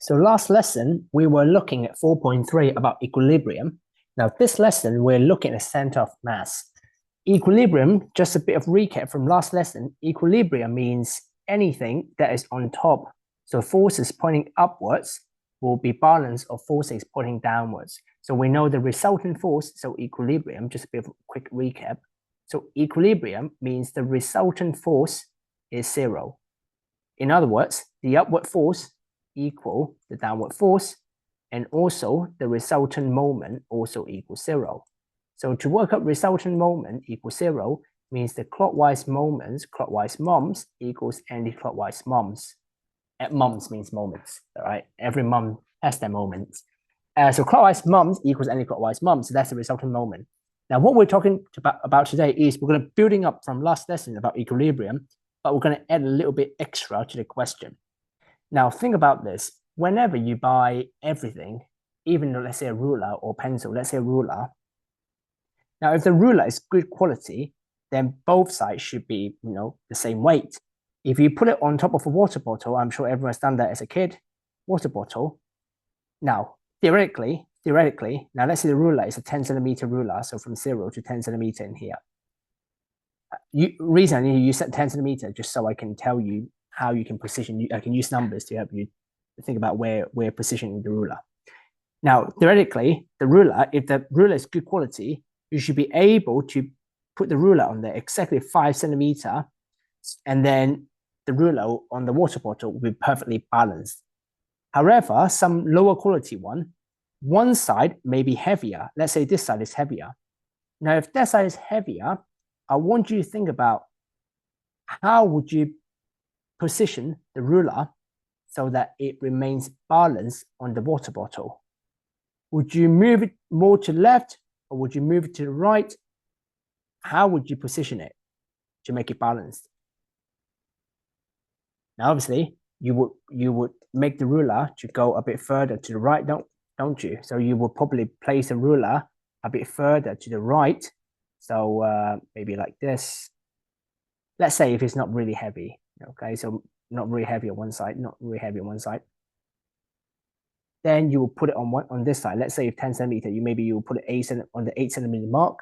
So last lesson, we were looking at 4.3 about equilibrium. Now this lesson, we're looking at center of mass. Equilibrium, just a bit of recap from last lesson, equilibrium means anything that is on top. So forces pointing upwards will be balanced of forces pointing downwards. So we know the resultant force, so equilibrium, just a bit of a quick recap. So equilibrium means the resultant force is zero. In other words, the upward force equal the downward force, and also the resultant moment also equals zero. So to work out resultant moment equals zero means the clockwise moments, clockwise moms equals anti-clockwise moms. Moms means moments, all right? Every mom has their moments. So clockwise moms equals anti-clockwise moms, so that's the resultant moment. Now what we're talking about today is we're going to building up from last lesson about equilibrium, but we're going to add a little bit extra to the question. Now think about this. Whenever you buy everything, even though let's say a ruler or pencil, let's say a ruler. Now if the ruler is good quality, then both sides should be, the same weight. If you put it on top of a water bottle, I'm sure everyone's done that as a kid, water bottle. Now, theoretically, now let's say the ruler is a 10 centimeter ruler, so from 0 to 10 centimeter in here. Reason you set 10 centimeter just so I can tell you how you can position. I can use numbers to help you think about where we're positioning the ruler. Now, theoretically, the ruler, if the ruler is good quality, you should be able to put the ruler on there exactly 5 centimeter, and then the ruler on the water bottle will be perfectly balanced. However, some lower quality one side may be heavier. Let's say this side is heavier. Now, if that side is heavier, I want you to think about how would you position the ruler so that it remains balanced on the water bottle. Would you move it more to the left or would you move it to the right? How would you position it to make it balanced? Now, obviously, you would make the ruler to go a bit further to the right, don't you? So you would probably place the ruler a bit further to the right. So maybe like this. Let's say if it's not really heavy, okay? So not really heavy on one side, not really heavy on one side. Then you will put it on this side. Let's say if 10 centimeter, maybe you will put it on the 8 centimeter mark.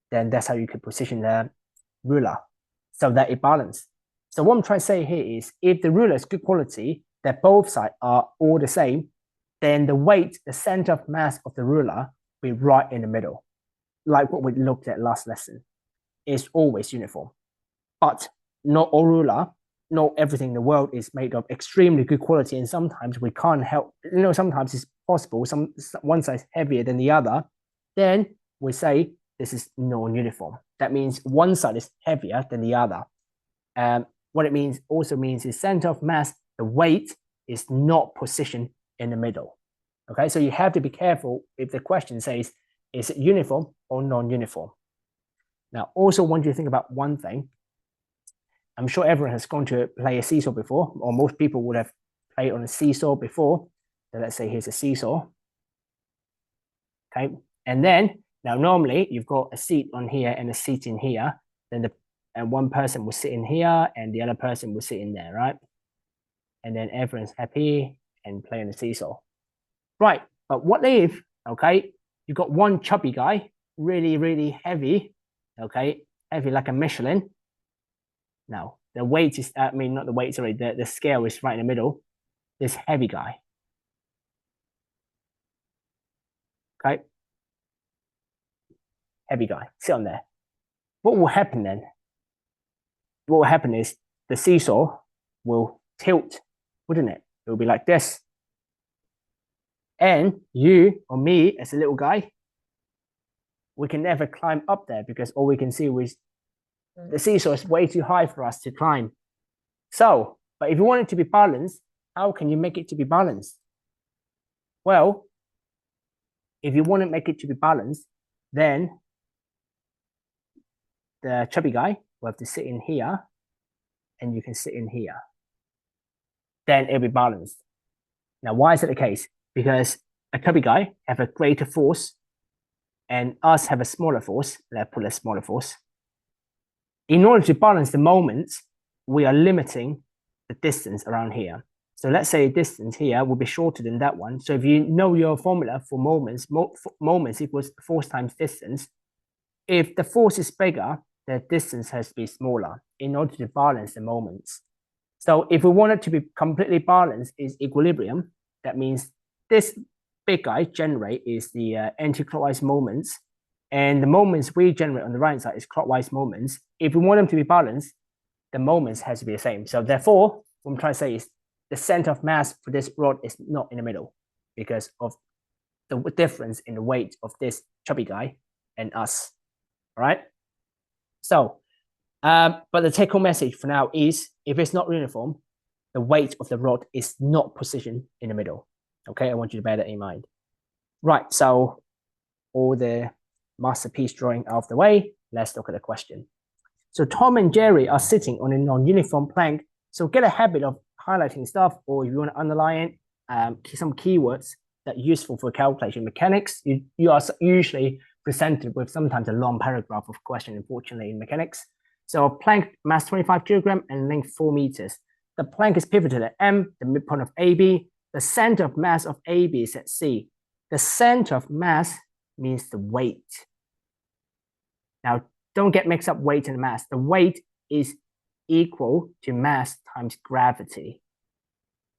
Then that's how you could position the ruler so that it balanced. So what I'm trying to say here is if the ruler is good quality, that both sides are all the same, then the weight, the center of mass of the ruler will be right in the middle. Like what we looked at last lesson, is always uniform. But not all ruler, not everything in the world is made of extremely good quality, and sometimes we can't help, sometimes it's possible, one side is heavier than the other, then we say this is non-uniform. That means one side is heavier than the other. What it also means is center of mass, the weight is not positioned in the middle. Okay, so you have to be careful if the question says, is it uniform or non-uniform? Now, also want you to think about one thing. I'm sure everyone has gone to play a seesaw before, or most people would have played on a seesaw before. So let's say here's a seesaw. Okay, and then now normally you've got a seat on here and a seat in here. Then and one person will sit in here and the other person will sit in there, right? And then everyone's happy and play on the seesaw. Right, but what if, okay, you've got one chubby guy, really, really heavy, okay, heavy like a Michelin. Now, the weight is, not the weight, sorry, the scale is right in the middle. This heavy guy. Okay. Heavy guy, sit on there. What will happen then? What will happen is the seesaw will tilt, wouldn't it? It will be like this. And you or me as a little guy, we can never climb up there because all we can see is the seesaw is way too high for us to climb. So, but if you want it to be balanced, how can you make it to be balanced? Well, if you want to make it to be balanced, then the chubby guy will have to sit in here and you can sit in here. Then it'll be balanced. Now, why is it the case? Because a chubby guy have a greater force and us have a smaller force. Let's put a smaller force. In order to balance the moments, we are limiting the distance around here. So let's say distance here will be shorter than that one. So if you know your formula for moments, moments equals force times distance. If the force is bigger, the distance has to be smaller in order to balance the moments. So if we want it to be completely balanced, is equilibrium. That means this big guy generate is the anti-clockwise moments, and the moments we generate on the right side is clockwise moments. If we want them to be balanced, the moments has to be the same. So therefore, what I'm trying to say is the center of mass for this rod is not in the middle because of the difference in the weight of this chubby guy and us. All right. So, but the take-home message for now is if it's not uniform, the weight of the rod is not positioned in the middle. Okay, I want you to bear that in mind. Right, so all the masterpiece drawing out of the way, let's look at the question. So Tom and Jerry are sitting on a non-uniform plank. So get a habit of highlighting stuff, or if you want to underline some keywords that are useful for calculation mechanics. You are usually presented with sometimes a long paragraph of question, unfortunately, in mechanics. So a plank mass 25 kilogram and length 4 meters. The plank is pivoted at M, the midpoint of AB. The center of mass of AB is at C. The center of mass means the weight. Now, don't get mixed up weight and mass. The weight is equal to mass times gravity.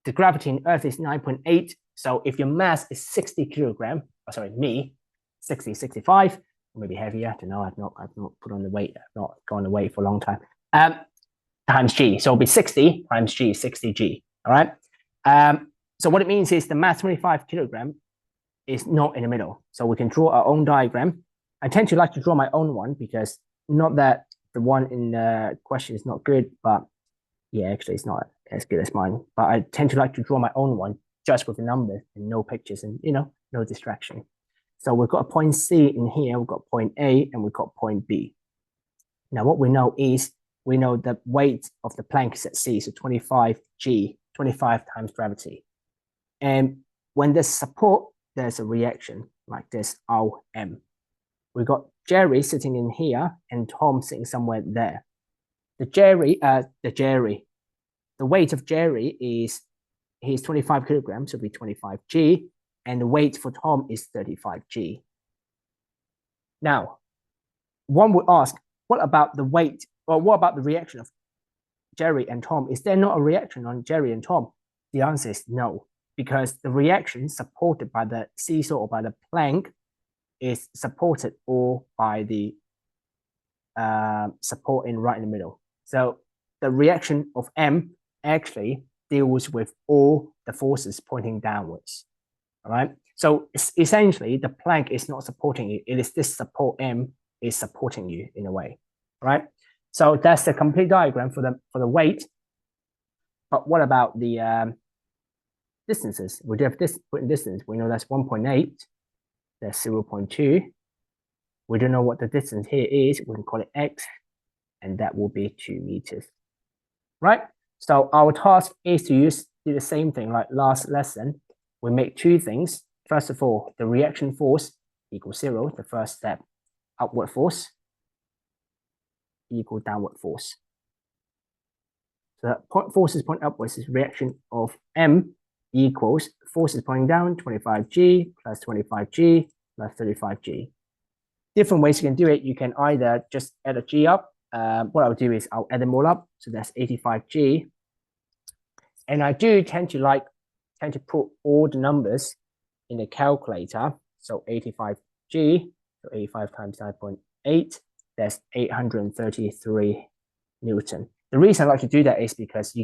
The gravity in Earth is 9.8. So if your mass is 60 kilogram, 60, 65, maybe heavier. I don't know. I've not put on the weight. I've not gone on the weight for a long time. Times G. So it'll be 60 times G, 60G. All right. So what it means is the mass 25 kilogram is not in the middle. So we can draw our own diagram. I tend to like to draw my own one because not that the one in the question is not good, but yeah, actually it's not as good as mine. But I tend to like to draw my own one just with the numbers and no pictures and, no distraction. So we've got a point C in here, we've got point A, and we've got point B. Now what we know is, we know the weight of the plank is at C, so 25G, 25 times gravity. And when there's support, there's a reaction like this, RM. We've got Jerry sitting in here and Tom sitting somewhere there. The weight of Jerry is, he's 25 kilograms, so it'll be 25G, and the weight for Tom is 35G. Now, one would ask, what about the weight, or what about the reaction of Jerry and Tom? Is there not a reaction on Jerry and Tom? The answer is no, because the reaction supported by the seesaw or by the plank is supported all by the support in right in the middle. So the reaction of M actually deals with all the forces pointing downwards. All right. So essentially, the plank is not supporting you. It is this support M is supporting you in a way. All right. So that's the complete diagram for the weight. But what about the distances? We do have this distance. We know that's 1.8. That's 0.2. We don't know what the distance here is. We can call it X, and that will be 2 meters. Right? So our task is to do the same thing like last lesson. We make two things. First of all, the reaction force equals 0, the first step. Upward force equal downward force. So that forces point upwards is reaction of M equals forces pointing down, 25G plus 25G plus 35G. Different ways you can do it. You can either just add a G up. What I'll do is I'll add them all up. So that's 85G. And I do tend to put all the numbers in the calculator. So 85G, so 85 times 9.8, that's 833 Newton. The reason I like to do that is because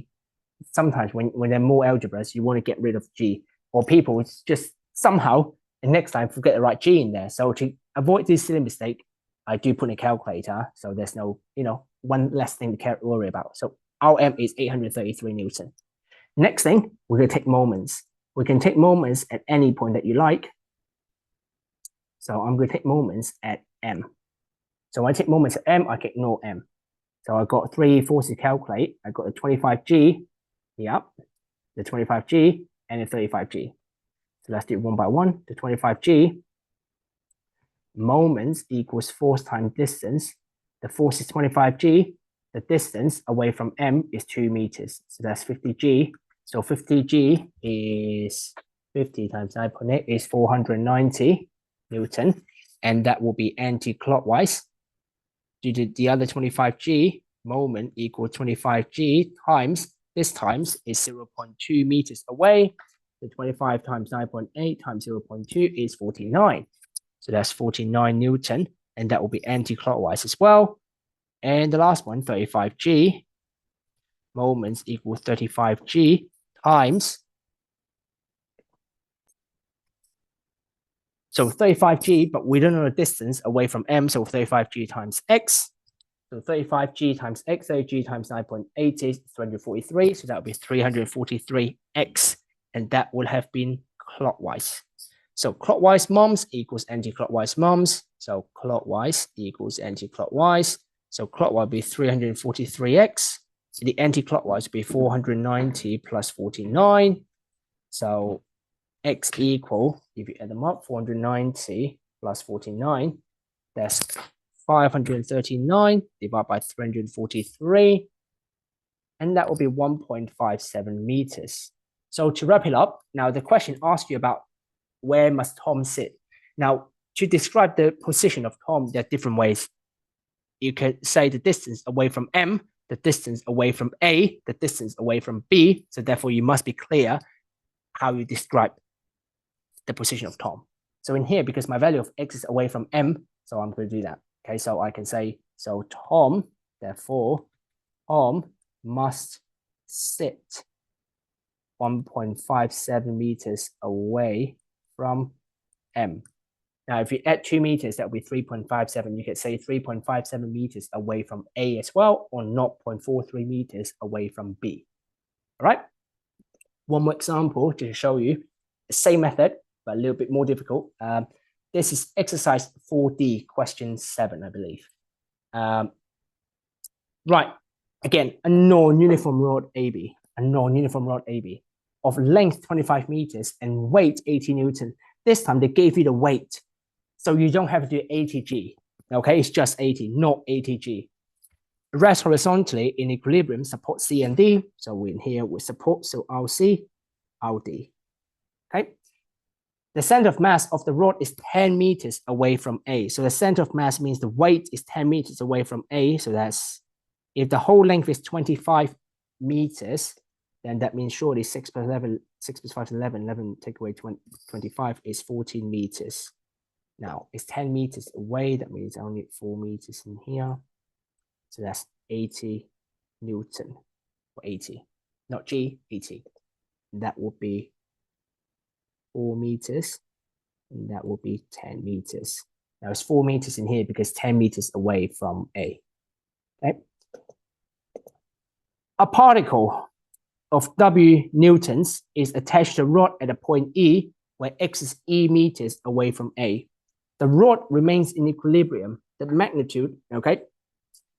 sometimes when there are more algebras, you want to get rid of G, or people just somehow the next time forget the right G in there. So to avoid this silly mistake, I do put in a calculator. So there's no, one less thing to worry about. So RM is 833 Newton. Next thing, we're going to take moments. We can take moments at any point that you like. So I'm going to take moments at M. So when I take moments at M, I can ignore M. So I've got three forces to calculate. I've got the 25G, the 25G, and the 35G. So let's do it one by one. The 25G, moments equals force times distance. The force is 25G. The distance away from M is 2 meters. So that's 50G. So 50G is 50 times 9.8 is 490 Newton, and that will be anti-clockwise. Due to the other 25G moment equal 25G times this times is 0.2 meters away. So 25 times 9.8 times 0.2 is 49. So that's 49 Newton, and that will be anti-clockwise as well. And the last one, 35G moments equal 35G times. So 35G, but we don't know the distance away from M, so 35G times X. So 35G times X, 30G times 9.8 is 343, so that would be 343X, and that would have been clockwise. So clockwise moms equals anti-clockwise moms, so clockwise equals anti-clockwise. So clockwise would be 343X, the anti-clockwise would be 490 plus 49. So X equal, if you add them up, 490 plus 49, that's 539 divided by 343, and that will be 1.57 meters. So to wrap it up, now the question asks you about where must Tom sit. Now, to describe the position of Tom, there are different ways. You could say the distance away from M, the distance away from A, the distance away from B. So therefore, you must be clear how you describe the position of Tom. So in here, because my value of X is away from M, so I'm going to do that. Okay, so I can say, so Tom, therefore, Tom must sit 1.57 meters away from M. Now, if you add 2 meters, that would be 3.57. You could say 3.57 meters away from A as well, or 0.43 meters away from B. All right? One more example to show you the same method, but a little bit more difficult. This is exercise 4D, question 7, I believe. Right, again, a non-uniform rod AB, of length 25 meters and weight 80 Newton. This time they gave you the weight, so you don't have to do 80G. Okay, it's just 80, not 80G. Rest horizontally in equilibrium, support C and D. So we're in here with support, so RC, RD. Okay. The center of mass of the rod is 10 meters away from A. So the center of mass means the weight is 10 meters away from A. So that's, if the whole length is 25 meters, then that means surely 6 plus 11, 6 plus 5 is 11, 11 take away 20, 25 is 14 meters. Now, it's 10 meters away. That means I only need 4 meters in here. So that's 80 Newton, or 80, not G, 80. That would be 4 meters, and that will be 10 meters. Now it's 4 meters in here because 10 meters away from A. Okay. A particle of W newtons is attached to a rod at a point E where X is E meters away from A. The rod remains in equilibrium. The magnitude, okay?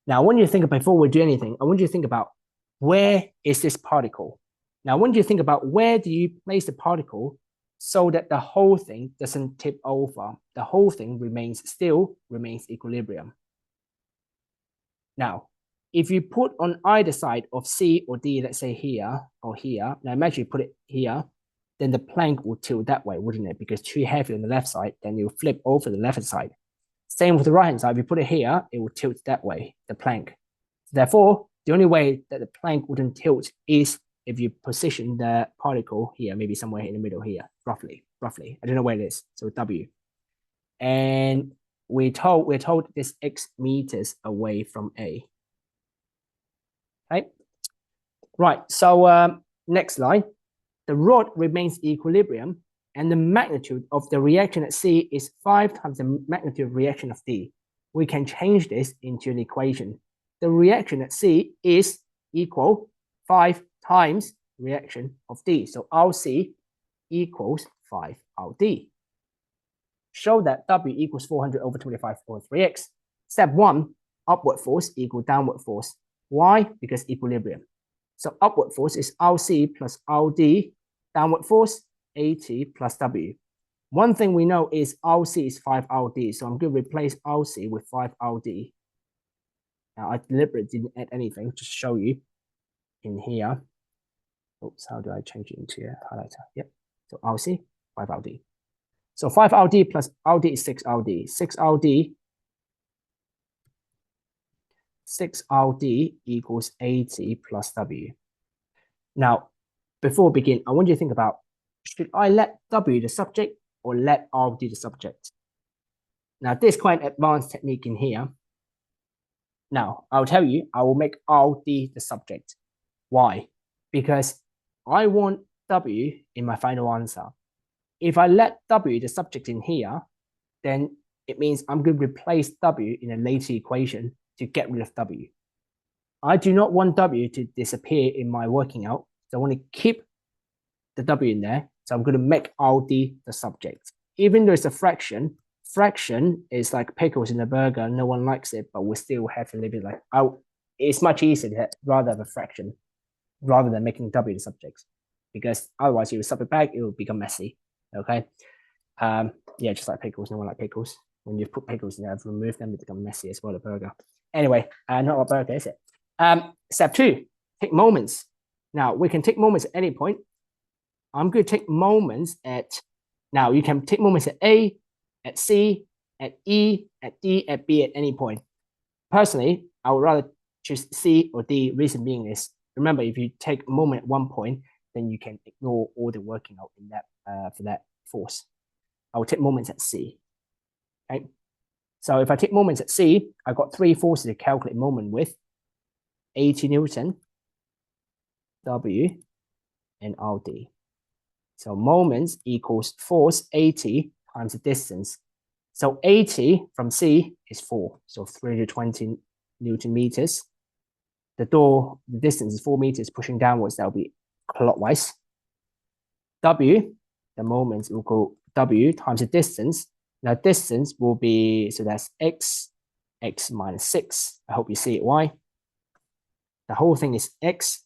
Now, I want you to think, before we do anything, I want you to think about, where is this particle? Now, I want you to think about, where do you place the particle so that the whole thing doesn't tip over? The whole thing remains equilibrium. Now, if you put on either side of C or D, let's say here or here, now imagine you put it here, then the plank will tilt that way, wouldn't it? Because too heavy on the left side, then you flip over the left side. Same with the right hand side. If you put it here, it will tilt that way, the plank. Therefore, the only way that the plank wouldn't tilt is if you position the particle here, maybe somewhere in the middle here, roughly. I don't know where it is. So W. And we're told this X meters away from A. Okay. Right. So next line. The rod remains equilibrium, and the magnitude of the reaction at C is 5 times the magnitude of reaction of D. We can change this into an equation. The reaction at C is equal 5 times reaction of D. So RC equals 5 RD. Show that W equals 400 over 25.3x. Step 1, upward force equal downward force. Why? Because equilibrium. So upward force is RC plus RD. Downward force, 80 plus W. One thing we know is RC is 5 RD. So I'm going to replace RC with 5 RD. Now, I deliberately didn't add anything to show you in here. Oops, how do I change it into a highlighter? Yep. So RC, 5RD. So 5RD plus RD is 6RD. 6RD equals 80 plus W. Now, before we begin, I want you to think about, should I let W the subject or let RD the subject? Now, there's quite an advanced technique in here. Now, I'll tell you, I will make RD the subject. Why? Because I want W in my final answer. If I let W the subject in here, then it means I'm going to replace W in a later equation to get rid of W. I do not want W to disappear in my working out. So I want to keep the W in there. So I'm going to make RD the subject. Even though it's a fraction is like pickles in a burger. No one likes it, but we still have to leave it like out. It's much easier to rather have a fraction rather than making W the subject, because otherwise you sub it back, it will become messy. Okay. Yeah, just like pickles. No one likes pickles. When you put pickles in there, remove them, it becomes messy as well, a burger. Anyway, not a burger, is it? Step 2, take moments. Now, we can take moments at any point. I'm going to take moments at, now you can take moments at A, at C, at E, at D, at B, at any point. Personally, I would rather choose C or D. Reason being is, remember, if you take a moment at one point, then you can ignore all the working out in that for that force. I will take moments at C. Okay. So if I take moments at C, I've got 3 forces to calculate moment with: 80 Newton, W, and RD. So moments equals force 80 times the distance. So 80 from C is 4, so 320 Newton meters. The distance is 4 meters, pushing downwards, that will be clockwise. W, the moments will go W times the distance. Now distance will be, so that's x minus 6. I hope you see it, y. The whole thing is x,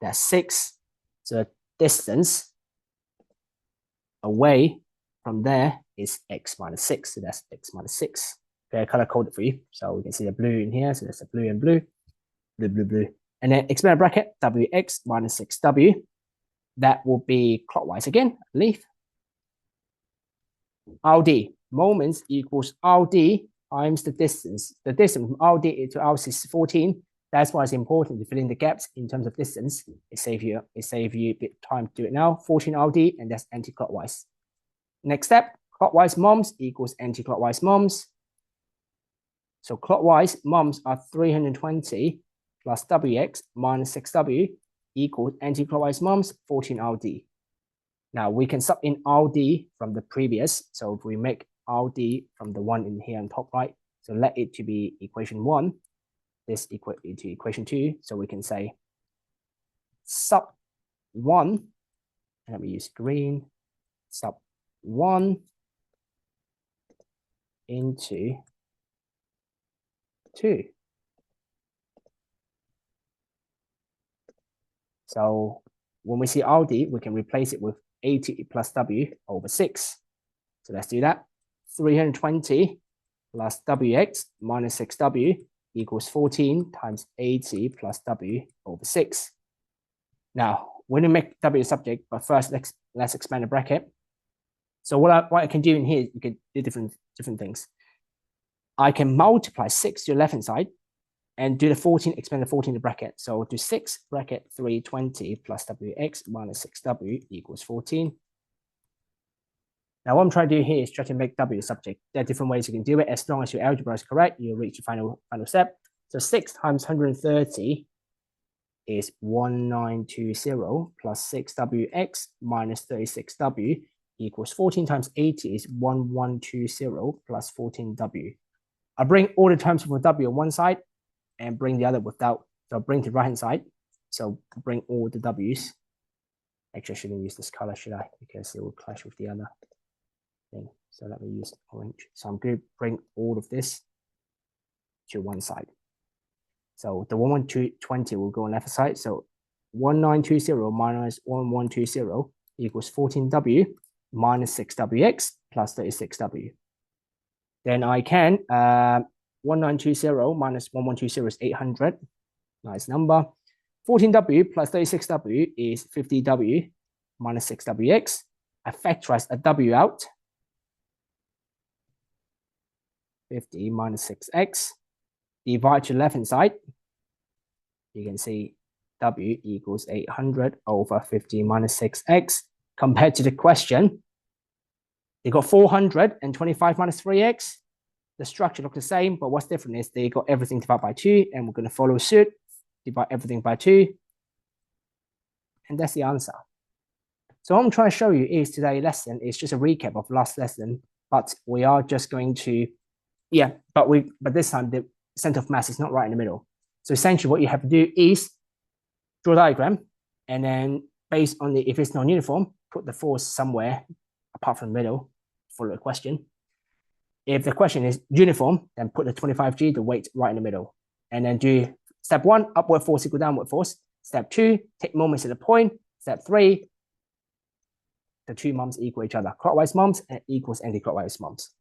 that's 6. So distance away from there is x minus 6. So that's x minus 6. Okay, I color coded for you. So we can see the blue in here. So that's the blue and blue, blue, blue, blue. And then expand bracket, wx minus 6w. That will be clockwise again, I believe. RD, moments equals RD times the distance. The distance from RD to RC is 14. That's why it's important to fill in the gaps in terms of distance. It saves you a bit of time to do it now. 14 RD, and that's anti-clockwise. Next step, clockwise moms equals anti-clockwise moms. So clockwise moms are 320 plus WX minus 6W equals anti-clockwise moms, 14 RD. Now we can sub in RD from the previous. So if we make RD from the one in here on top right, so let it to be equation 1, this equal to equation 2. So we can say sub 1, and let me use green, sub 1 into 2. So when we see RD, we can replace it with 80 plus W over 6. So let's do that. 320 plus WX minus 6W equals 14 times 80 plus W over 6. Now, we're going to make W the subject, but first let's expand the bracket. So what I can do in here, you can do different things. I can multiply 6 to the left-hand side and do the 14, expand the 14 in the bracket. So do 6 bracket 320 plus WX minus 6W equals 14. Now what I'm trying to do here is try to make W the subject. There are different ways you can do it. As long as your algebra is correct, you'll reach the final step. So 6 times 130 is 1920 plus 6WX minus 36W equals 14 times 80 is 1120 plus 14W. I bring all the terms with W on one side and bring the other without. So bring to the right-hand side. So bring all the W's. Actually, I shouldn't use this color, should I? Because it will clash with the other thing. So let me use orange. So I'm going to bring all of this to one side. So the 1120 will go on left side. So 1920 minus 1120 equals 14W minus 6WX plus 36W. Then I can 1920 minus 1120 is 800. Nice number. 14W plus 36W is 50W minus 6WX. I factorize a W out. 50 minus 6x. Divide to the left-hand side. You can see W equals 800 over 50 minus 6x. Compared to the question, they got 425 minus 3x. The structure looks the same, but what's different is they got everything divided by 2, and we're going to follow suit, divide everything by 2. And that's the answer. So what I'm trying to show you is today's lesson is just a recap of last lesson, but we are just going to, but this time the center of mass is not right in the middle. So essentially what you have to do is draw a diagram, and then based on if it's non-uniform, put the force somewhere apart from the middle, follow the question. If the question is uniform, then put the 25G, the weight, right in the middle. And then do step 1, upward force equal downward force. Step 2, take moments at the point. Step 3, the two moments equal each other. Clockwise moments and equals anti-clockwise moments.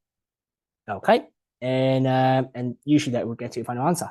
Okay, and usually that will get to your final answer.